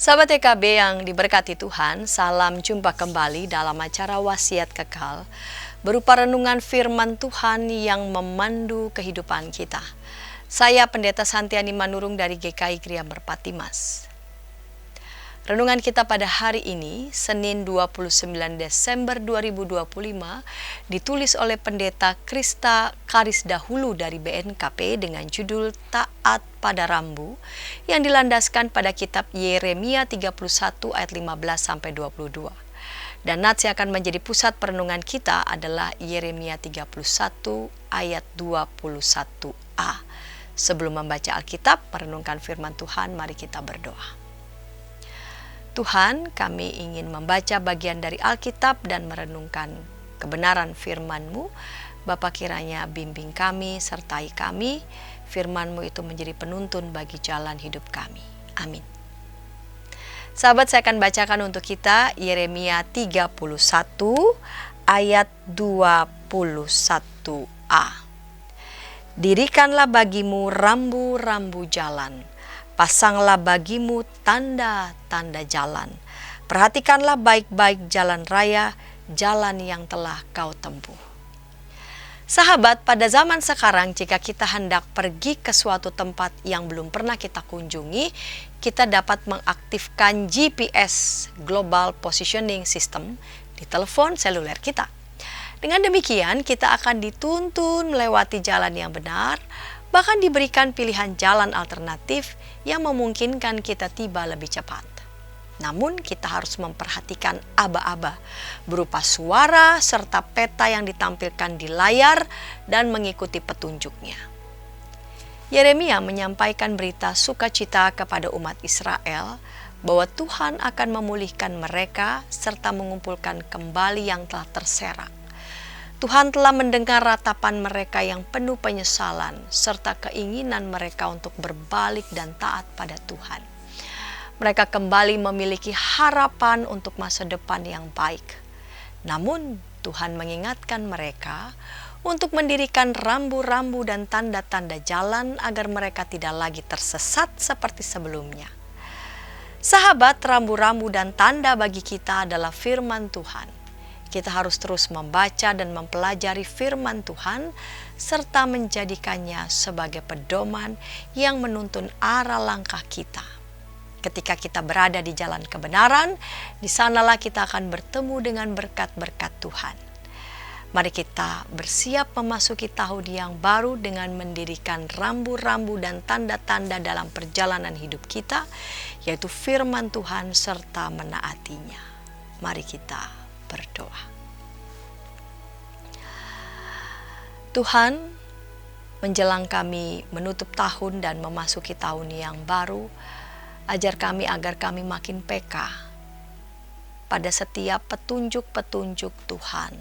Sahabat EKB yang diberkati Tuhan, salam jumpa kembali dalam acara Wasiat Kekal, berupa renungan firman Tuhan yang memandu kehidupan kita. Saya Pendeta Santiani Manurung dari GKI Gria Merpati Mas. Renungan kita pada hari ini, Senin 29 Desember 2025, ditulis oleh Pendeta Krista Karis Dahulu dari BNKP dengan judul Taat pada Rambu, yang dilandaskan pada kitab Yeremia 31 ayat 15-22. Dan nats yang akan menjadi pusat perenungan kita adalah Yeremia 31 ayat 21a. Sebelum membaca Alkitab, merenungkan firman Tuhan, mari kita berdoa. Tuhan, kami ingin membaca bagian dari Alkitab dan merenungkan kebenaran firman-Mu. Bapa, kiranya bimbing kami, sertai kami, firman-Mu itu menjadi penuntun bagi jalan hidup kami. Amin. Sahabat, saya akan bacakan untuk kita Yeremia 31 ayat 21a. Dirikanlah bagimu rambu-rambu jalan, pasanglah bagimu tanda-tanda jalan. Perhatikanlah baik-baik jalan raya, jalan yang telah kau tempuh. Sahabat, pada zaman sekarang jika kita hendak pergi ke suatu tempat yang belum pernah kita kunjungi, kita dapat mengaktifkan GPS, Global Positioning System, di telepon seluler kita. Dengan demikian, kita akan dituntun melewati jalan yang benar, bahkan diberikan pilihan jalan alternatif yang memungkinkan kita tiba lebih cepat. Namun kita harus memperhatikan aba-aba berupa suara serta peta yang ditampilkan di layar dan mengikuti petunjuknya. Yeremia menyampaikan berita sukacita kepada umat Israel bahwa Tuhan akan memulihkan mereka serta mengumpulkan kembali yang telah terserak. Tuhan telah mendengar ratapan mereka yang penuh penyesalan serta keinginan mereka untuk berbalik dan taat pada Tuhan. Mereka kembali memiliki harapan untuk masa depan yang baik. Namun Tuhan mengingatkan mereka untuk mendirikan rambu-rambu dan tanda-tanda jalan agar mereka tidak lagi tersesat seperti sebelumnya. Sahabat, rambu-rambu dan tanda bagi kita adalah firman Tuhan. Kita harus terus membaca dan mempelajari firman Tuhan serta menjadikannya sebagai pedoman yang menuntun arah langkah kita. Ketika kita berada di jalan kebenaran, di sanalah kita akan bertemu dengan berkat-berkat Tuhan. Mari kita bersiap memasuki tahun yang baru dengan mendirikan rambu-rambu dan tanda-tanda dalam perjalanan hidup kita, yaitu firman Tuhan serta menaatinya. Mari kita berdoa. Tuhan, menjelang kami menutup tahun dan memasuki tahun yang baru, ajar kami agar kami makin peka pada setiap petunjuk-petunjuk Tuhan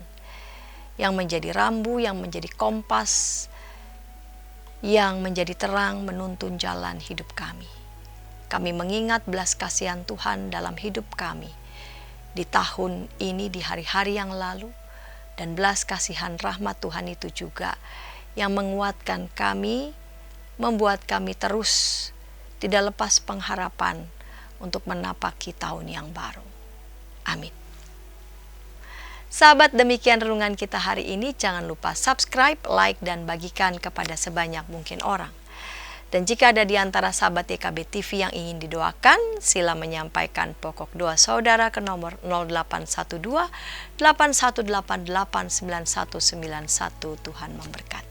yang menjadi rambu, yang menjadi kompas, yang menjadi terang menuntun jalan hidup kami. Kami mengingat belas kasihan Tuhan dalam hidup kami di tahun ini, di hari-hari yang lalu, dan belas kasihan rahmat Tuhan itu juga yang menguatkan kami, membuat kami terus tidak lepas pengharapan untuk menapaki tahun yang baru. Amin. Sahabat, demikian renungan kita hari ini. Jangan lupa subscribe, like, dan bagikan kepada sebanyak mungkin orang. Dan jika ada di antara sahabat YKB TV yang ingin didoakan, sila menyampaikan pokok doa saudara ke nomor 0812 8188 9191. Tuhan memberkati.